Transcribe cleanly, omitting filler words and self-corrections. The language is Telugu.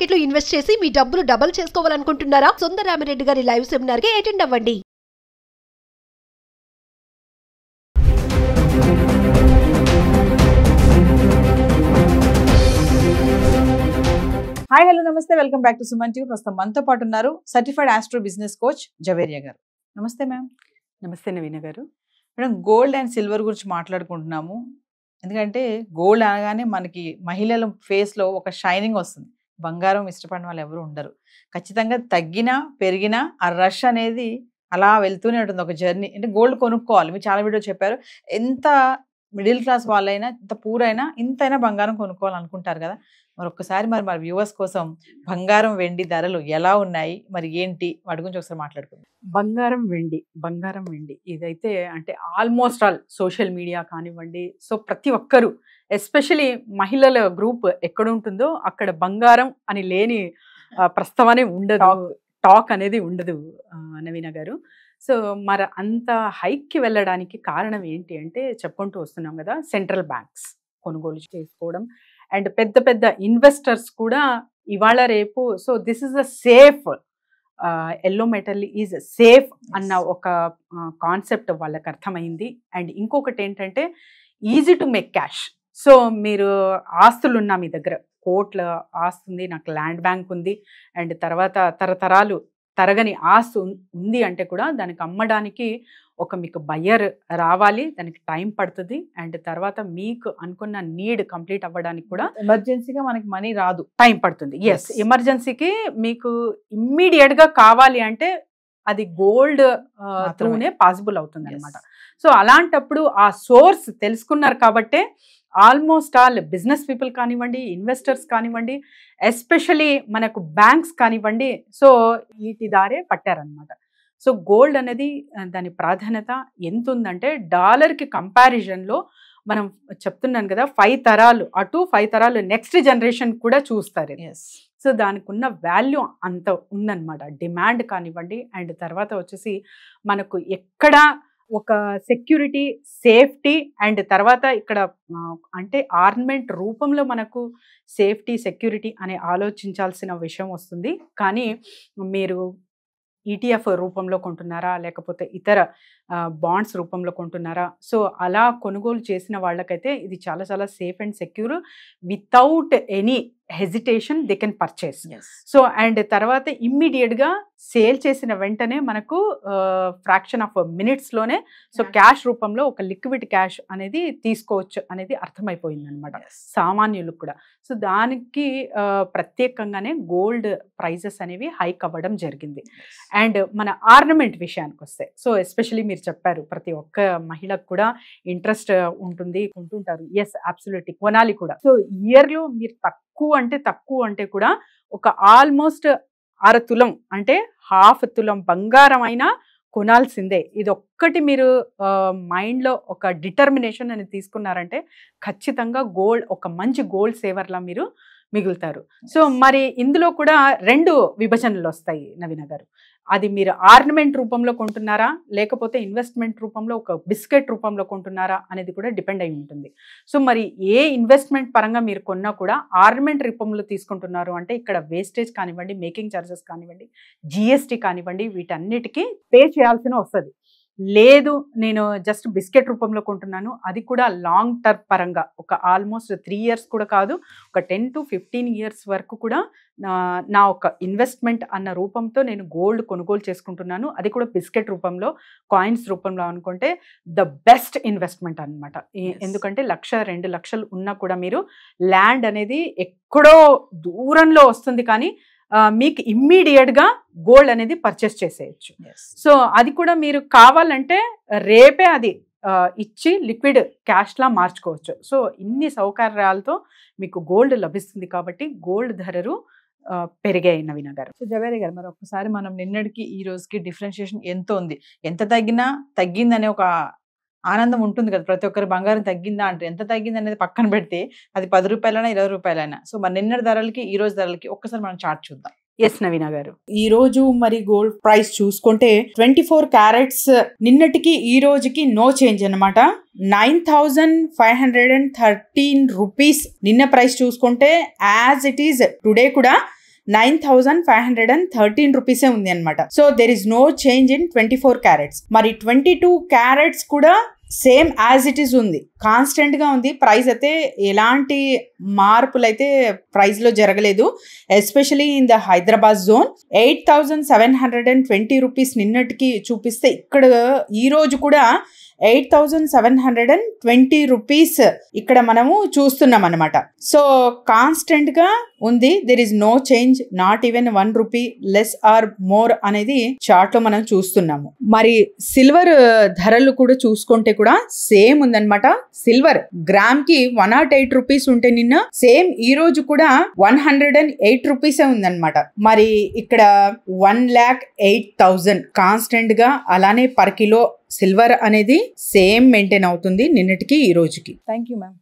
మార్కెట్ లో ఇన్వెస్ట్ చేసి మీ డబ్బులు డబుల్ చేసుకోవాలనుకుంటున్నారా? సుందరరామిరెడ్డి గారి లైవ్ సెమినార్ కి అటెండ్ అవ్వండి. హాయ్ హలో నమస్తే, welcome back to Suman TV. ప్రస్తుతం మనతో పాటు ఉన్నారు certified astro business coach Javeria garu. నమస్తే మ్యామ్. నమస్తే నవీన గారు. మేడం, గోల్డ్ అండ్ సిల్వర్ గురించి మాట్లాడుకుంటున్నాము. ఎందుకంటే గోల్డ్ అనగానే మనకి మహిళల ఫేస్లో ఒక షైనింగ్ వస్తుంది. బంగారం ఇష్టపడిన వాళ్ళు ఎవరు ఉండరు. ఖచ్చితంగా తగ్గినా పెరిగినా ఆ రష్ అనేది అలా వెళ్తూనే ఉంటుంది, ఒక జర్నీ. అంటే గోల్డ్ కొనుక్కోవాలి. మీరు చాలా వీడియో చెప్పారు, ఎంత మిడిల్ క్లాస్ వాళ్ళైనా, ఎంత పూర్ అయినా, ఇంతైనా బంగారం కొనుక్కోవాలనుకుంటారు కదా. మరి ఒక్కసారి మరి వ్యూవర్స్ కోసం బంగారం వెండి ధరలు ఎలా ఉన్నాయి, మరి ఏంటి, వాటి గురించి ఒకసారి మాట్లాడుకుందాం. బంగారం వెండి ఇదైతే అంటే ఆల్మోస్ట్ ఆల్ సోషల్ మీడియా కానివ్వండి, సో ప్రతి ఒక్కరు ఎస్పెషలీ మహిళల గ్రూప్ ఎక్కడ ఉంటుందో అక్కడ బంగారం అని లేని ప్రస్తావనే ఉండదు, టాక్ అనేది ఉండదు నవీన గారు. సో మరి అంత హైక్కి వెళ్ళడానికి కారణం ఏంటి అంటే చెప్పుకుంటూ వస్తున్నాం కదా, సెంట్రల్ బ్యాంక్స్ కొనుగోలు చేసుకోవడం అండ్ పెద్ద పెద్ద ఇన్వెస్టర్స్ కూడా ఇవాళ రేపు so this is a safe, yellow metal is safe అన్న ఒక కాన్సెప్ట్ వాళ్ళకి అర్థమైంది. అండ్ ఇంకొకటి ఏంటంటే easy to make cash. So మీరు ఆస్తులు ఉన్నా, మీ దగ్గర కోట్ల ఆస్తుంది, నాకు ల్యాండ్ బ్యాంక్ ఉంది అండ్ తర్వాత తరతరాలు తరగని ఆస్తు ఉంది అంటే కూడా దానికి అమ్మడానికి ఒక మీకు బయ్యర్ రావాలి, దానికి టైం పడుతుంది. అండ్ తర్వాత మీకు అనుకున్న నీడ్ కంప్లీట్ అవ్వడానికి కూడా ఎమర్జెన్సీగా మనకి మనీ రాదు, టైం పడుతుంది. ఎస్, ఎమర్జెన్సీకి మీకు ఇమ్మీడియట్గా కావాలి అంటే అది గోల్డ్ త్రూనే పాసిబుల్ అవుతుంది అనమాట. సో అలాంటప్పుడు ఆ సోర్స్ తెలుసుకున్నారు కాబట్టే ఆల్మోస్ట్ ఆల్ బిజినెస్ పీపుల్ కానివ్వండి, ఇన్వెస్టర్స్ కానివ్వండి, ఎస్పెషలీ మనకు బ్యాంక్స్ కానివ్వండి, సో వీటి దారే పట్టారనమాట. సో గోల్డ్ అనేది దాని ప్రాధాన్యత ఎంత ఉందంటే డాలర్కి కంపారిజన్లో మనం చెప్తున్నాను కదా, 5 తరాలు అటు 5 తరాలు నెక్స్ట్ జనరేషన్ కూడా చూస్తారు. సో దానికి ఉన్న వాల్యూ అంత ఉందన్నమాట. డిమాండ్ కానివ్వండి అండ్ తర్వాత వచ్చేసి మనకు ఎక్కడ ఒక సెక్యూరిటీ, సేఫ్టీ అండ్ తర్వాత ఇక్కడ అంటే ఆర్నమెంట్ రూపంలో మనకు సేఫ్టీ, సెక్యూరిటీ అని ఆలోచించాల్సిన విషయం వస్తుంది. కానీ మీరు ఈటీఎఫ్ రూపంలో కొంటున్నారా లేకపోతే ఇతర బాండ్స్ రూపంలో కొంటున్నారా, సో అలా కొనుగోలు చేసిన వాళ్ళకైతే ఇది చాలా చాలా safe and secure. Without any hesitation they can purchase. So and తర్వాత ఇమ్మీడియట్గా సేల్ చేసిన వెంటనే మనకు ఫ్రాక్షన్ ఆఫ్ మినిట్స్లోనే సో క్యాష్ రూపంలో ఒక లిక్విడ్ క్యాష్ అనేది తీసుకోవచ్చు అనేది అర్థమైపోయింది అనమాట సామాన్యులకు కూడా. సో దానికి ప్రత్యేకంగానే గోల్డ్ ప్రైజెస్ అనేవి హైక్ అవ్వడం జరిగింది. అండ్ మన ఆర్నమెంట్ విషయానికి వస్తే, సో ఎస్పెషలీ మీరు చెప్పారు ప్రతి ఒక్క మహిళకు కూడా ఇంట్రెస్ట్ ఉంటుంది, కొంటుంటారు. ఎస్, అబ్సల్యూట్లీ కొనాలి కూడా. సో ఇయర్లో మీరు తక్కువ అంటే కూడా ఒక ఆల్మోస్ట్ 6 తులం అంటే 1/2 తులం బంగారం అయినా కొనాల్సిందే. ఇది ఒక్కటి మీరు మైండ్లో ఒక డిటర్మినేషన్ అని తీసుకున్నారంటే ఖచ్చితంగా గోల్డ్ ఒక మంచి గోల్డ్ సేవర్లా మీరు మిగులుతారు. సో మరి ఇందులో కూడా 2 విభజనలు వస్తాయి నవీన గారు. అది మీరు ఆర్నమెంట్ రూపంలో కొంటున్నారా లేకపోతే ఇన్వెస్ట్మెంట్ రూపంలో ఒక బిస్కెట్ రూపంలో కొంటున్నారా అనేది కూడా డిపెండ్ అయి ఉంటుంది. సో మరి ఏ ఇన్వెస్ట్మెంట్ పరంగా మీరు కొన్నా కూడా ఆర్నమెంట్ రూపంలో తీసుకుంటున్నారు అంటే ఇక్కడ వేస్టేజ్ కానివ్వండి, మేకింగ్ ఛార్జెస్ కానివ్వండి, జిఎస్టీ కానివ్వండి, వీటన్నిటికీ పే చేయాల్సిన వస్తుంది. లేదు నేను జస్ట్ బిస్కెట్ రూపంలో కొంటున్నాను, అది కూడా లాంగ్ టర్మ్ పరంగా ఒక ఆల్మోస్ట్ 3 years కూడా కాదు, ఒక 10 to 15 years వరకు కూడా నా ఒక ఇన్వెస్ట్మెంట్ అన్న రూపంతో నేను గోల్డ్ కొనుగోలు చేసుకుంటున్నాను. అది కూడా బిస్కెట్ రూపంలో, కాయిన్స్ రూపంలో అనుకుంటే ద బెస్ట్ ఇన్వెస్ట్మెంట్ అనమాట. ఎందుకంటే 1-2 లక్షలు ఉన్నా కూడా మీరు ల్యాండ్ అనేది ఎక్కడో దూరంలో వస్తుంది కానీ మీకు ఇమ్మీడియట్గా గోల్డ్ అనేది పర్చేస్ చేసేయచ్చు. సో అది కూడా మీరు కావాలంటే రేపే అది ఇచ్చి లిక్విడ్ క్యాష్లా మార్చుకోవచ్చు. సో ఇన్ని సౌకర్యాలతో మీకు గోల్డ్ లభిస్తుంది కాబట్టి గోల్డ్ ధరలు పెరిగాయి నవీన గారు. సో జవేరి గారు, మరి ఒక్కసారి మనం నిన్నటికి ఈ రోజుకి డిఫరెన్షియేషన్ ఎంత ఉంది? ఎంత తగ్గిందనే ఒక ఆనందం ఉంటుంది కదా ప్రతి ఒక్కరు. బంగారం తగ్గిందా అంటే ఎంత తగ్గింది అనేది పక్కన పెడితే అది 10 రూపాయలైనా 20 రూపాయలైనా. సో మరి నిన్నటి ధరలకి ఈ రోజు ధరలకి ఒక్కసారి మనం చార్ట్ చూద్దాం. ఎస్ నవీన గారు, ఈ రోజు మరి గోల్డ్ ప్రైస్ చూసుకుంటే 24 క్యారెట్స్ నిన్నటికి ఈ రోజుకి నో చేంజ్ అనమాట. 9,513 రూపీస్ నిన్న ప్రైస్ చూసుకుంటే యాజ్ ఇట్ ఈజ్ టుడే కూడా 9,513 రూపీసే ఉంది అనమాట. So there is no change in 24 carats. మరి 22 క్యారెట్స్ కూడా సేమ్ యాజ్ ఇట్ ఈస్ ఉంది, కాన్స్టెంట్ గా ఉంది. ప్రైస్ అయితే ఎలాంటి మార్పులు అయితే ప్రైస్ లో జరగలేదు, especially in the Hyderabad zone. 8,720 rupees నిన్నటికి చూపిస్తే ఇక్కడ ఈ రోజు కూడా 8,720 రూపీస్ ఇక్కడ మనము చూస్తున్నాం అనమాట. సో కాన్స్టెంట్ గా ఉంది, there is no change, not even 1 rupee less or more అనేది చార్ట్ లో మనం చూస్తున్నాము. మరి సిల్వర్ ధరలు కూడా చూసుకుంటే కూడా సేమ్ ఉందన్నమాట. సిల్వర్ గ్రామ్ కి 108 రూపీస్ ఉంటే నిన్న, సేమ్ ఈ రోజు కూడా 108 రూపీసే ఉందన్నమాట. మరి ఇక్కడ 1,08,000 కాన్స్టెంట్ గా అలానే పర్ కిలో సిల్వర్ అనేది సేమ్ మెయింటైన్ అవుతుంది నిన్నటికి ఈ రోజుకి. Thank you ma'am.